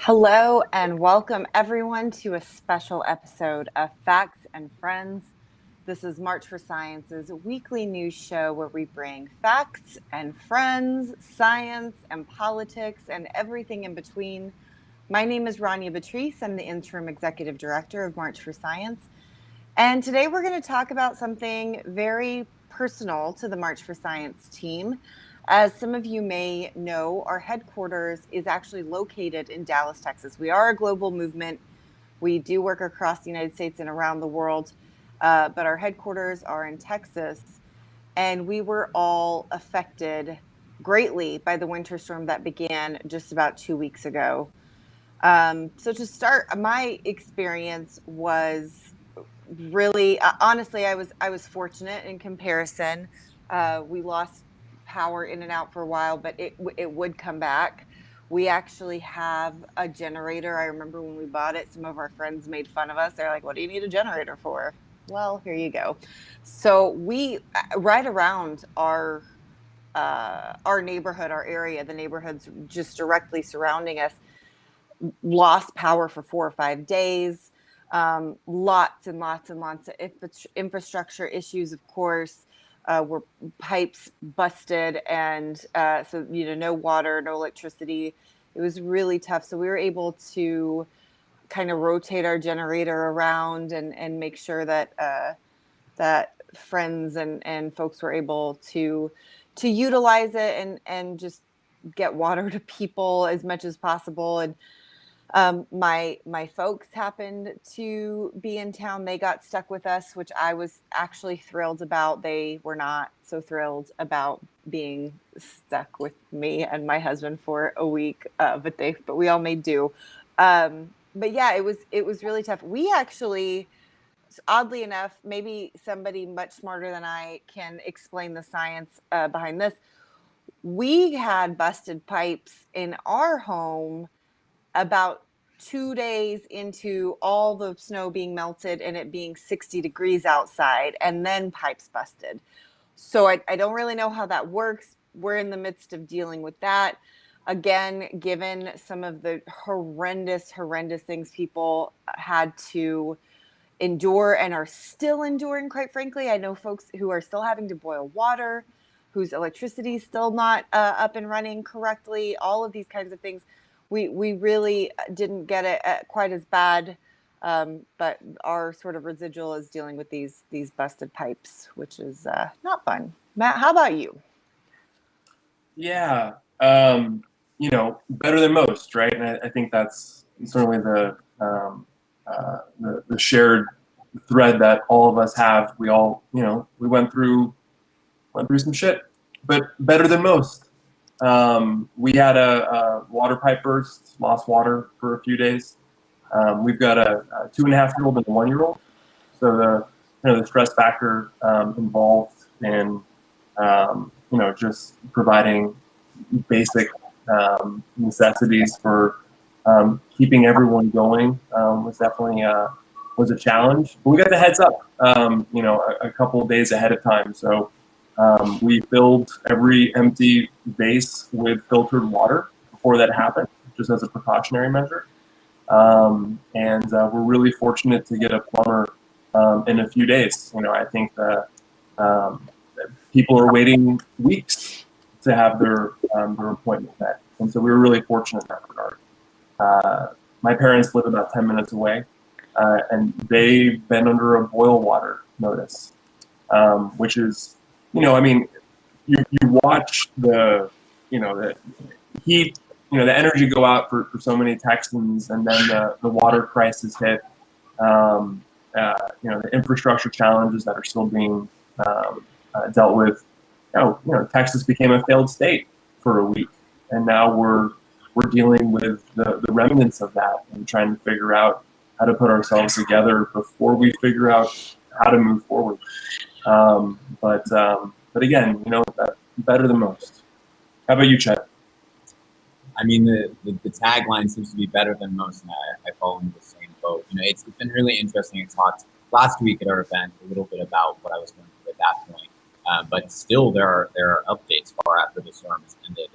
Hello and welcome everyone to a special episode of Facts and Friends. This is March for Science's weekly news show where we bring facts and friends, science and politics and everything in between. My name is Rania Batrice. I'm the Interim Executive Director of March for Science. And today we're going to talk about something very personal to the March for Science team. As some of you may know, our headquarters is actually located in Dallas, Texas. We are a global movement. We do work across the United States and around the world, but our headquarters are in Texas. And we were all affected greatly by the winter storm that began just about 2 weeks ago. So to start, my experience was really honestly, I was fortunate in comparison. We lost power in and out for a while, but it would come back. We actually have a generator. I remember when we bought it, some of our friends made fun of us. They're like, "What do you need a generator for?" Well, here you go. So we right around our neighborhood, our area, the neighborhoods just directly surrounding us, lost power for 4 or 5 days. Lots and lots and lots of infrastructure issues, of course. Were pipes busted, and so no water, no electricity. It was really tough. So we were able to kind of rotate our generator around and make sure that that friends and folks were able to utilize it and just get water to people as much as possible. And my folks happened to be in town. They got stuck with us, which I was actually thrilled about. They were not so thrilled about being stuck with me and my husband for a week, but we all made do. But yeah, it was really tough. We actually, oddly enough, maybe somebody much smarter than I can explain the science behind this. We had busted pipes in our home about 2 days into all the snow being melted and it being 60 degrees outside, and then pipes busted. So I don't really know how that works. We're in the midst of dealing with that. Again, given some of the horrendous things people had to endure and are still enduring, quite frankly. I know folks who are still having to boil water, whose electricity is still not up and running correctly, all of these kinds of things. We really didn't get it quite as bad, but our sort of residual is dealing with these busted pipes, which is not fun. Matt, how about you? Yeah, better than most, right? And I think that's certainly the shared thread that all of us have. We all, we went through some shit, but better than most. We had a water pipe burst, lost water for a few days. We've got a 2.5-year-old and a 1-year-old, so the stress factor involved in just providing basic necessities for keeping everyone going was definitely was a challenge. But we got the heads up, a couple of days ahead of time. So we filled every empty vase with filtered water before that happened, just as a precautionary measure. And we're really fortunate to get a plumber in a few days. I think people are waiting weeks to have their appointment met, and so we were really fortunate in that regard. My parents live about 10 minutes away, and they've been under a boil water notice, which is, you watch the heat, the energy go out for so many Texans, and then the water crisis hit. The infrastructure challenges that are still being dealt with. Texas became a failed state for a week, and now we're dealing with the remnants of that and trying to figure out how to put ourselves together before we figure out how to move forward. But again, better than most. How about you, Chet? I mean, the tagline seems to be better than most, and I fall into the same boat. It's been really interesting. I talked last week at our event a little bit about what I was going through at that point. But still, there are updates far after the storm has ended.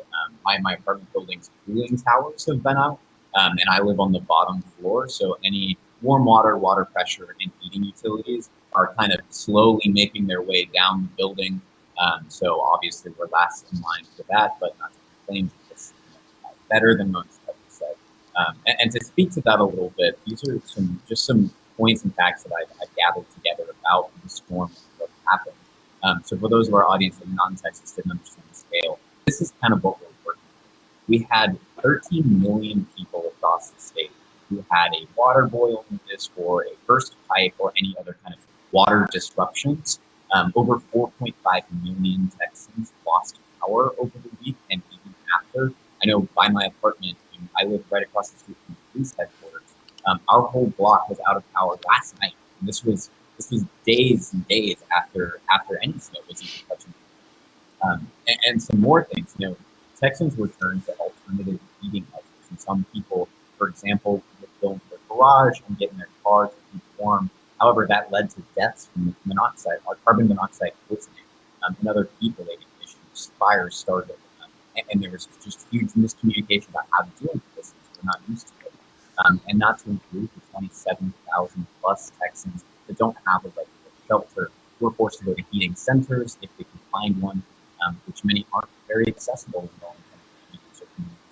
My apartment building's cooling towers have been out, and I live on the bottom floor, so any warm water, water pressure, and heating utilities are kind of slowly making their way down the building. So obviously we're last in line for that, but not to complain, it's better than most, like you said. And to speak to that a little bit, these are some points and facts that I've gathered together about the storm and what happened. So for those of our audience that are not in Texas didn't understand the scale, this is kind of what we're working with. We had 13 million people across the state who had a water boil in this or a burst pipe or any other kind of water disruptions. Over 4.5 million Texans lost power over the week and even after. I know by my apartment, I live right across the street from the police headquarters. Our whole block was out of power last night. And this was days and days after any snow was even touching. And some more things, Texans were turned to alternative heating measures. And some people, for example, would go into their garage and get in their car to keep warm. However, that led to deaths from monoxide, or carbon monoxide poisoning, and other heat-related issues. Fires started, and there was just huge miscommunication about how to deal with this since we're not used to it. And not to include the 27,000 plus Texans that don't have a regular shelter who are forced to go to heating centers if they can find one, which many aren't very accessible in low-income communities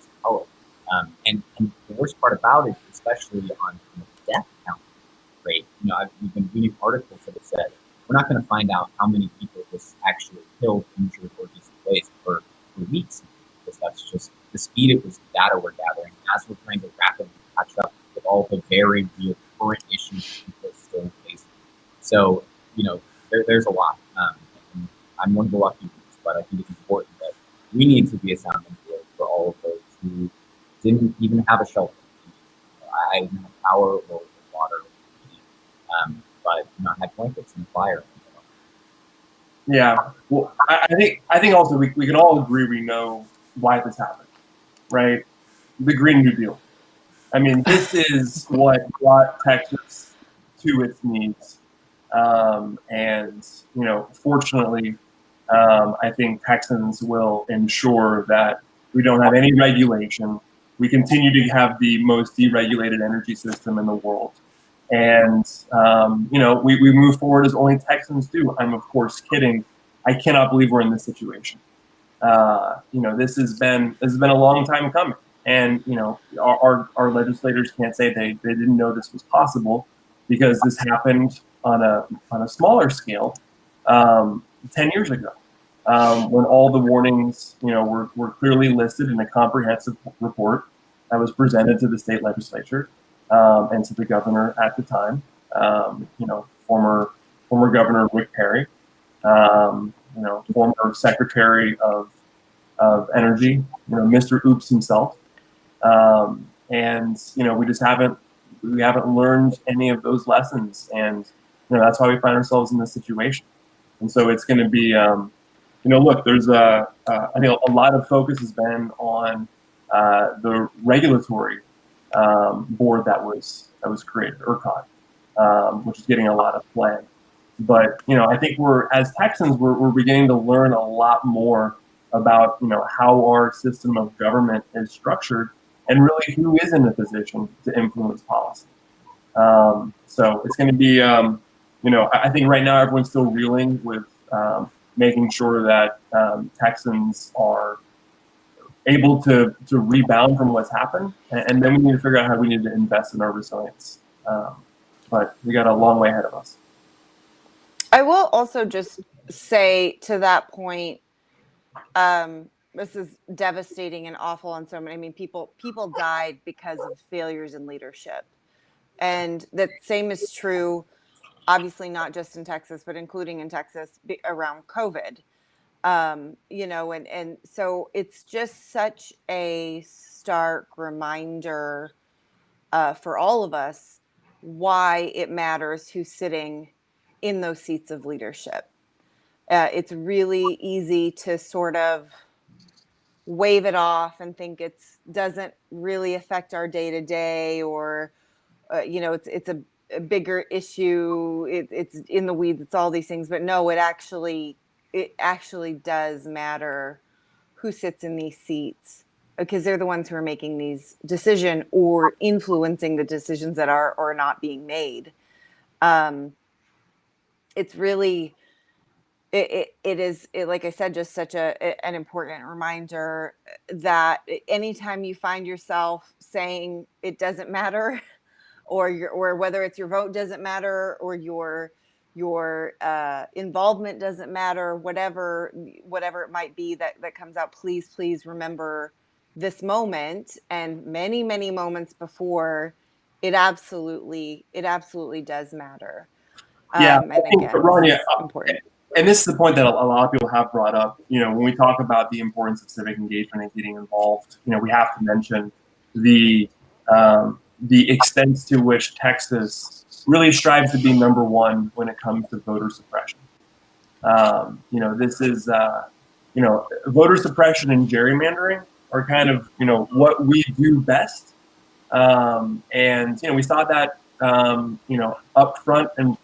of color. And the worst part about it, especially on the death count rate, we've been reading articles that have said we're not going to find out how many people this actually killed, injured, or displaced for weeks, because that's just the speed of this data we're gathering as we're trying to rapidly catch up with all the very real current issues people are still facing. So, there's a lot. And I'm one of the lucky ones, but I think it's important that we need to be a sounding board for all of those who didn't even have a shelter. I didn't have power or water, but I had blankets and fire. Yeah. Well, I think also we can all agree we know why this happened, right? The Green New Deal. I mean, this is what brought Texas to its knees. And, fortunately, I think Texans will ensure that we don't have any regulation. We continue to have the most deregulated energy system in the world. And, we move forward as only Texans do. I'm, of course, kidding. I cannot believe we're in this situation. This has been a long time coming. And, our legislators can't say they didn't know this was possible, because this happened on a smaller scale 10 years ago, when all the warnings, were clearly listed in a comprehensive report that was presented to the state legislature and to the governor at the time, former Governor Rick Perry, former Secretary of Energy, Mr. Oops himself. And we just haven't learned any of those lessons, and that's why we find ourselves in this situation. And so it's going to be, look, there's I think a lot of focus has been on the regulatory board that was created, ERCOT, which is getting a lot of play. But I think as Texans, we're beginning to learn a lot more about how our system of government is structured, and really who is in a position to influence policy. So it's going to be, I think right now everyone's still reeling with making sure that Texans are able to rebound from what's happened, and then we need to figure out how we need to invest in our resilience. But we got a long way ahead of us. I will also just say to that point, this is devastating and awful on so many. I mean, people died because of failures in leadership, and that same is true, obviously not just in Texas, but including in Texas around COVID. And so it's just such a stark reminder for all of us why it matters who's sitting in those seats of leadership. It's really easy to sort of wave it off and think it doesn't really affect our day to day, or it's a bigger issue. It's in the weeds. It's all these things, but no, it actually does matter who sits in these seats. because they're the ones who are making these decisions or influencing the decisions that are or not being made. It's really, like I said, just such an important reminder that anytime you find yourself saying it doesn't matter, or whether it's your vote doesn't matter, or your involvement doesn't matter, whatever it might be that comes out, please remember this moment and many moments before. It absolutely does matter. Yeah, And I think, again, Rania, this is important. and this is the point that a lot of people have brought up. When we talk about the importance of civic engagement and getting involved, we have to mention the extent to which Texas really strives to be number one when it comes to voter suppression. This is voter suppression and gerrymandering are kind of what we do best, and we saw that up front and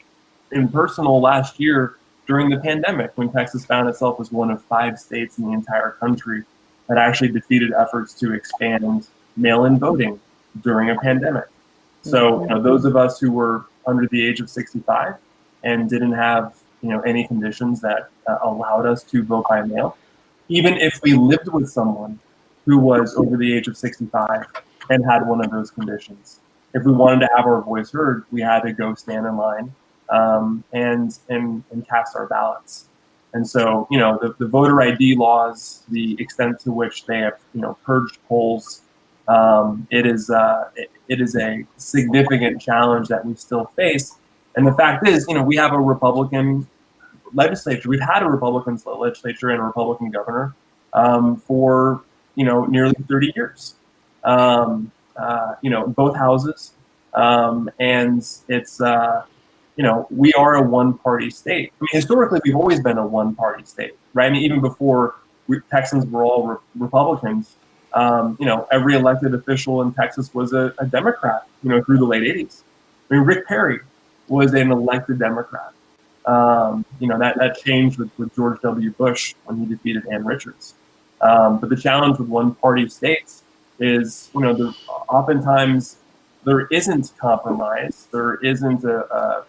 in personal last year during the pandemic, when Texas found itself as one of 5 states in the entire country that actually defeated efforts to expand mail-in voting during a pandemic. So, those of us who were under the age of 65 and didn't have, any conditions that allowed us to vote by mail, even if we lived with someone who was over the age of 65 and had one of those conditions, if we wanted to have our voice heard, we had to go stand in line and cast our ballots. And so, the voter ID laws, the extent to which they have, purged polls, it is a significant challenge that we still face. And the fact is, we have a Republican legislature. We've had a Republican legislature and a Republican governor for nearly 30 years. Both houses, and it's we are a one-party state. I mean, historically, we've always been a one-party state, right? I mean, even before Texans were all Republicans, every elected official in Texas was a Democrat, through the late 80s. I mean, Rick Perry was an elected Democrat. That changed with George W. Bush when he defeated Ann Richards. But the challenge with one-party states is, oftentimes there isn't compromise, there isn't a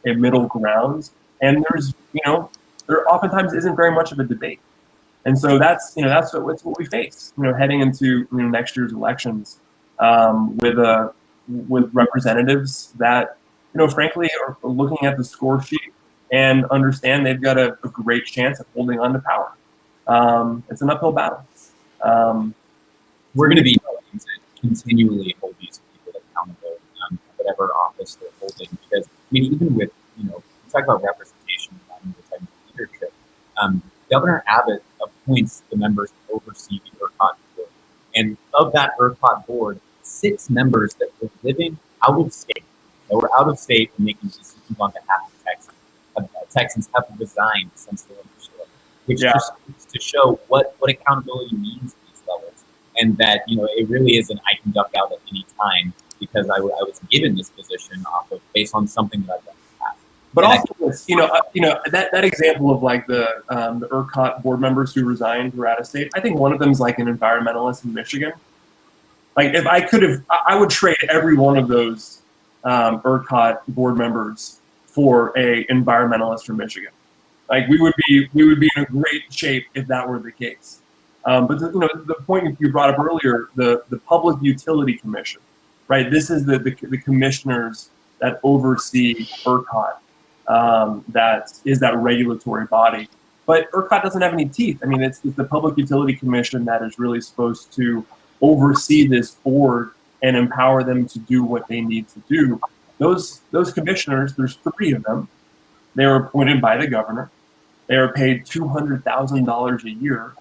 middle ground, and there oftentimes isn't very much of a debate. And so that's what we face, heading into next year's elections, with representatives that, frankly, are looking at the score sheet and understand they've got a great chance of holding on to power. It's an uphill battle. We're going to be continually hold these people accountable, whatever office they're holding. Because even with we talk about representation and the type of leadership, Governor Abbott appoints the members to oversee the ERCOT board, and of that ERCOT board, 6 members that were living out of state, and making decisions on behalf of Texans. Texans have resigned since the winter storm, which just goes to show what accountability means at these levels. And that, it really isn't I can duck out at any time because I was given this position based on something that I've done in the past. But also, that example of like the ERCOT board members who resigned who were out of state, I think one of them is like an environmentalist in Michigan. Like if I would trade every one of those ERCOT board members for a environmentalist from Michigan. Like we would be in a great shape if that were the case. But the point you brought up earlier, the Public Utility Commission, right? This is the commissioners that oversee ERCOT, that is that regulatory body. But ERCOT doesn't have any teeth. I mean, it's the Public Utility Commission that is really supposed to oversee this board and empower them to do what they need to do. Those commissioners, there's 3 of them. They are appointed by the governor. They are paid $200,000 a year.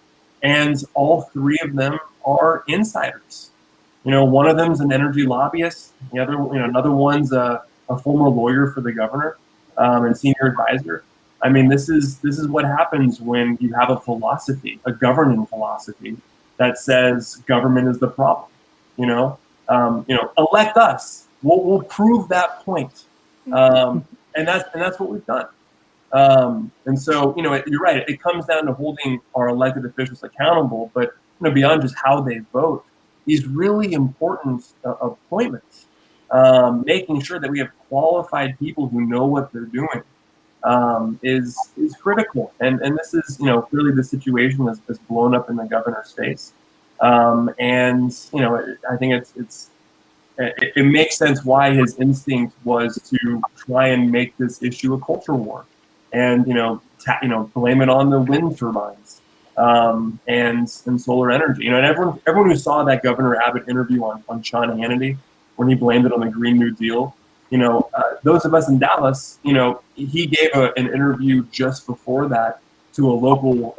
And all 3 of them are insiders. One of them's an energy lobbyist. The other, another one's a former lawyer for the governor and senior advisor. I mean, this is what happens when you have a philosophy, a governing philosophy that says government is the problem. Elect us. We'll prove that point. And that's what we've done. And so, you're right. It comes down to holding our elected officials accountable. But, beyond just how they vote, these really important appointments, making sure that we have qualified people who know what they're doing, is critical. And this is, clearly the situation that's blown up in the governor's face. And I think it makes sense why his instinct was to try and make this issue a culture war, and blame it on the wind turbines, and solar energy. And everyone who saw that Governor Abbott interview on Sean Hannity, when he blamed it on the Green New Deal, those of us in Dallas, he gave an interview just before that to a local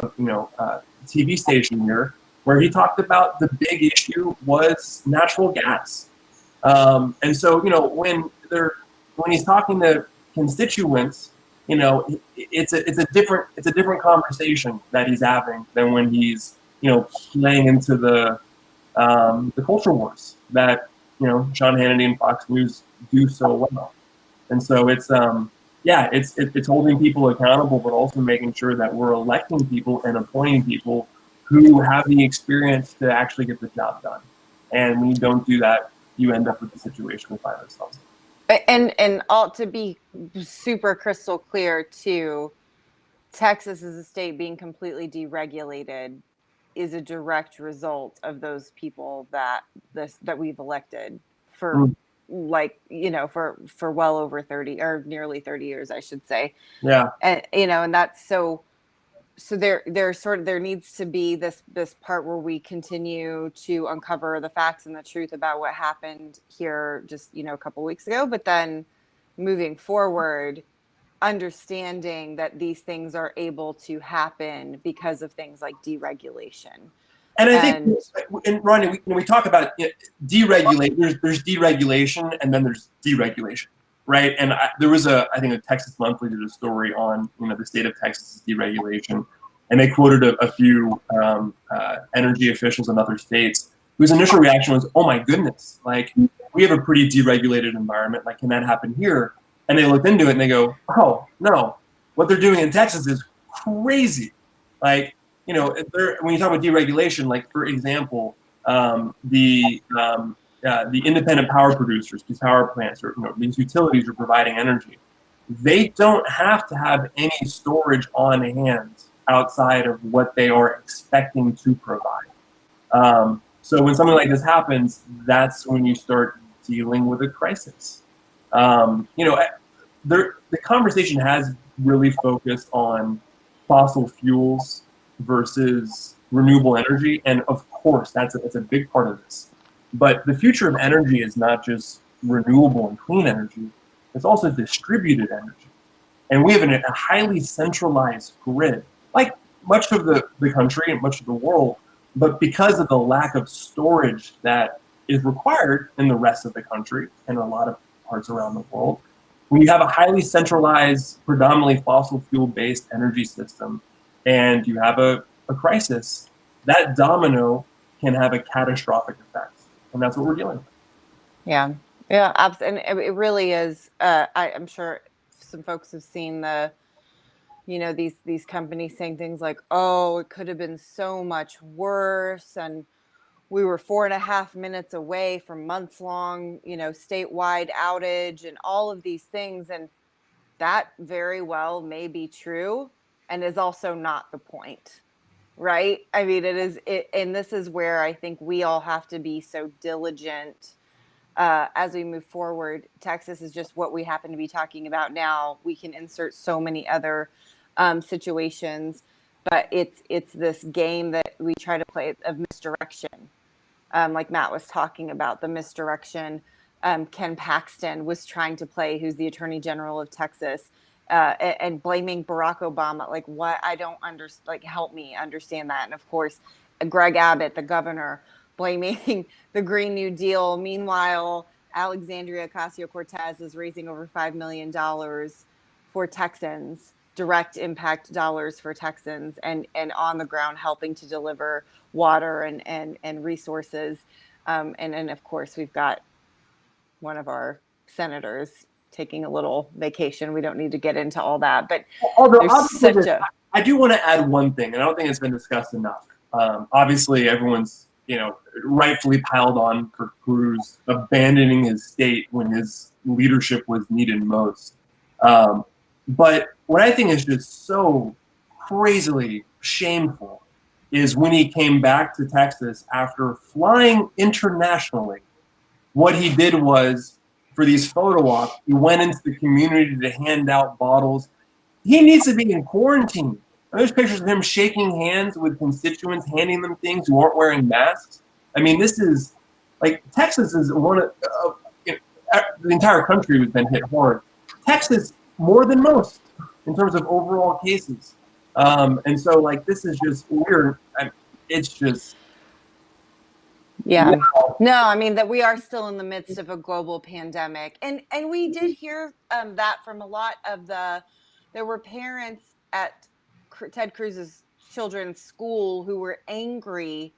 TV station here, where he talked about the big issue was natural gas. And so, when he's talking to constituents, it's a different conversation that he's having than when he's, playing into the culture wars that, Sean Hannity and Fox News do so well. And so it's holding people accountable, but also making sure that we're electing people and appointing people who have the experience to actually get the job done. And when you don't do that, you end up with the situation we find ourselves in. And all, to be super crystal clear too, Texas as a state being completely deregulated is a direct result of those people that we've elected for for well over 30 or nearly 30 years, I should say. Yeah. And and that's so there needs to be this part where we continue to uncover the facts and the truth about what happened here just a couple weeks ago, but then moving forward, understanding that these things are able to happen because of things like deregulation. And I think, and Rania, when we talk about deregulate, there's deregulation and then there's deregulation, right? And there was I think a Texas Monthly did a story on the state of Texas' deregulation, and they quoted a few energy officials in other states whose initial reaction was, "Oh my goodness, like we have a pretty deregulated environment. Like, can that happen here?" And they looked into it and they go, "Oh no, what they're doing in Texas is crazy." Like, when you talk about deregulation, like for example, the independent power producers, these power plants, or these utilities are providing energy. They don't have to have any storage on hand outside of what they are expecting to provide. So when something like this happens, that's when you start dealing with a crisis. The conversation has really focused on fossil fuels versus renewable energy, and of course, that's a big part of this. But the future of energy is not just renewable and clean energy; it's also distributed energy. And we have a highly centralized grid, like much of the country and much of the world. But because of the lack of storage that is required in the rest of the country and a lot of parts around the world, when you have a highly centralized, predominantly fossil fuel-based energy system, and you have a crisis, that domino can have a catastrophic effect. And that's what we're dealing with. Yeah, absolutely. And it really is. I'm sure some folks have seen these companies saying things like, "Oh, it could have been so much worse," and we were 4.5 minutes away from months-long, statewide outage, and all of these things. And that very well may be true, and is also not the point, right? I mean, and this is where I think we all have to be so diligent as we move forward. Texas is just what we happen to be talking about now. We can insert so many other situations, but it's this game that we try to play of misdirection. Like Matt was talking about, the misdirection. Ken Paxton was trying to play, who's the Attorney General of Texas, and blaming Barack Obama. Like, what? I don't understand. Like, help me understand that. And of course, Greg Abbott, the governor, blaming the Green New Deal. Meanwhile, Alexandria Ocasio-Cortez is raising over $5 million for Texans, direct impact dollars for Texans, and on the ground helping to deliver water and resources. And of course, we've got one of our senators taking a little vacation. We don't need to get into all that, but Although there's such a... I do want to add one thing, and I don't think it's been discussed enough. Obviously, everyone's, rightfully piled on for Cruz abandoning his state when his leadership was needed most. But what I think is just so crazily shameful is when he came back to Texas after flying internationally. What he did was, for these photo ops, he went into the community to hand out bottles. He needs to be in quarantine. There's pictures of him shaking hands with constituents, handing them things who aren't wearing masks. I mean, this is like Texas is one of the entire country has been hit hard. Texas more than most in terms of overall cases, and so like this is just weird. It's just yeah. No, I mean that we are still in the midst of a global pandemic, and we did hear that from a lot of there were parents at Ted Cruz's children's school who were angry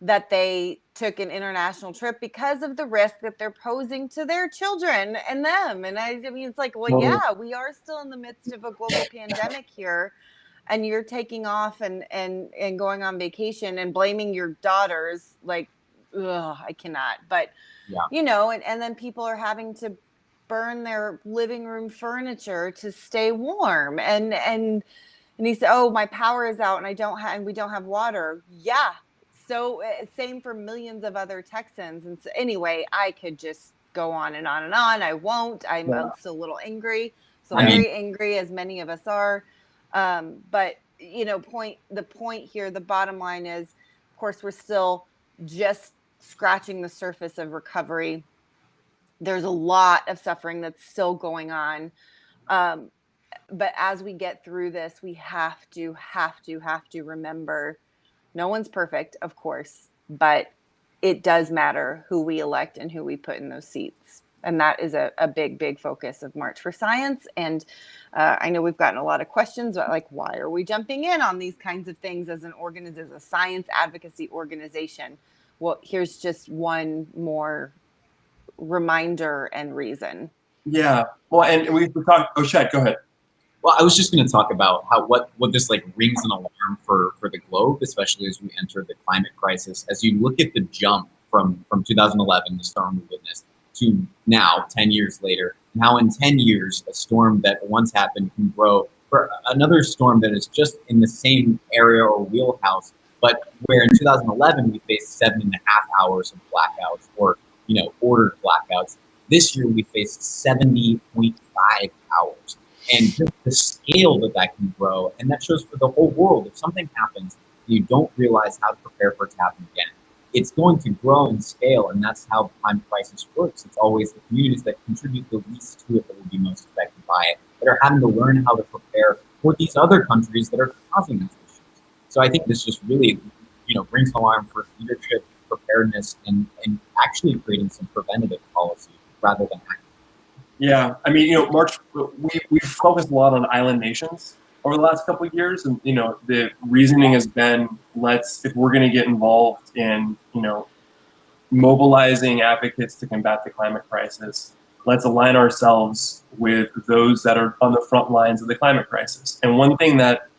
that they took an international trip because of the risk that they're posing to their children and them. And I mean, it's like, well, yeah, we are still in the midst of a global pandemic here, and you're taking off and going on vacation and blaming your daughters. Like, ugh, I cannot. But, and then people are having to burn their living room furniture to stay warm. And he said, oh, my power is out and we don't have water. Yeah. So same for millions of other Texans. And so anyway, I could just go on and on and on. I won't. I'm still a little angry. So very angry, as many of us are. But the point here, the bottom line is, of course, we're still just scratching the surface of recovery. There's a lot of suffering that's still going on. But as we get through this, we have to remember, no one's perfect, of course, but it does matter who we elect and who we put in those seats. And that is a big focus of March for Science. And I know we've gotten a lot of questions about, like, why are we jumping in on these kinds of things as a science advocacy organization? Well, here's just one more reminder and reason. Yeah. Well, and we talked. Oh, Chet, go ahead. Well, I was just going to talk about how what this like rings an alarm for the globe, especially as we enter the climate crisis. As you look at the jump from 2011, the storm we witnessed, to now, 10 years later, now in 10 years, a storm that once happened can grow for another storm that is just in the same area or wheelhouse, but where in 2011 we faced 7.5 hours of blackouts or ordered blackouts. This year we faced 70.5 hours. And just the scale that can grow, and that shows for the whole world, if something happens, you don't realize how to prepare for it to happen again. It's going to grow in scale, and that's how the climate crisis works. It's always the communities that contribute the least to it that will be most affected by it, that are having to learn how to prepare for these other countries that are causing these issues. So I think this just really, brings an alarm for leadership, preparedness, and actually creating some preventative policy rather than active. Yeah, I mean, March, we've focused a lot on island nations over the last couple of years, and the reasoning has been, if we're going to get involved in mobilizing advocates to combat the climate crisis, let's align ourselves with those that are on the front lines of the climate crisis. And one thing that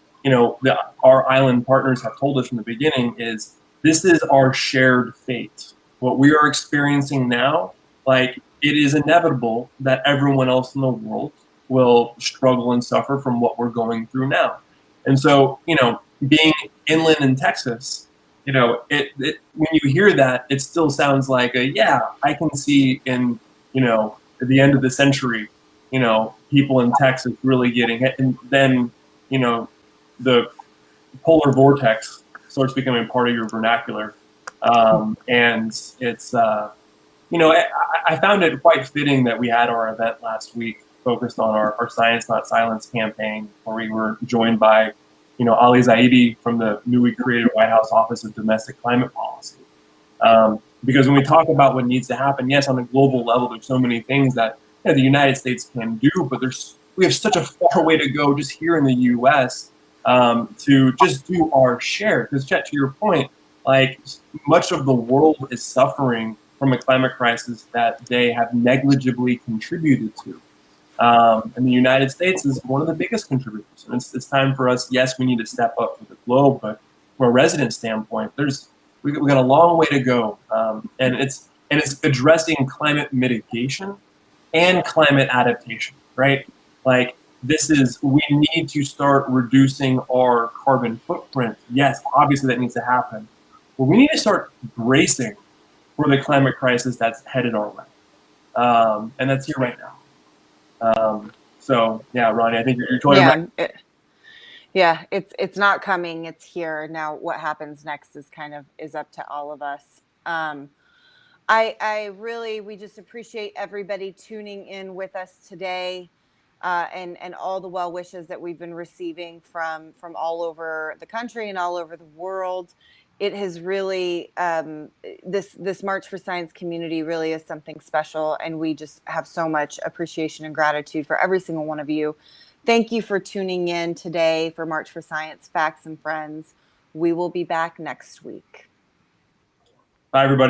our island partners have told us from the beginning is this is our shared fate. What we are experiencing now, it is inevitable that everyone else in the world will struggle and suffer from what we're going through now. And so, being inland in Texas, when you hear that, it still sounds like I can see in, at the end of the century, people in Texas really getting hit. And then, the polar vortex starts becoming part of your vernacular. And it's, I found it quite fitting that we had our event last week focused on our Science Not Silence campaign, where we were joined by, Ali Zaidi from the newly created White House Office of Domestic Climate Policy. Because when we talk about what needs to happen, yes, on a global level, there's so many things that the United States can do, but we have such a far way to go just here in the U.S. To just do our share. Because, Chet, to your point, much of the world is suffering from a climate crisis that they have negligibly contributed to. And the United States is one of the biggest contributors. And it's time for us, yes, we need to step up for the globe, but from a resident standpoint, we got a long way to go, and it's addressing climate mitigation and climate adaptation, right? Like we need to start reducing our carbon footprint. Yes, obviously that needs to happen, but we need to start bracing for the climate crisis that's headed our way, and that's here right now. So yeah, Ronnie, I think you're totally right. Yeah, it's not coming, it's here. Now what happens next is up to all of us. We just appreciate everybody tuning in with us today, and all the well wishes that we've been receiving from all over the country and all over the world. It has really, this March for Science community really is something special, and we just have so much appreciation and gratitude for every single one of you. Thank you for tuning in today for March for Science Facts and Friends. We will be back next week. Bye, everybody.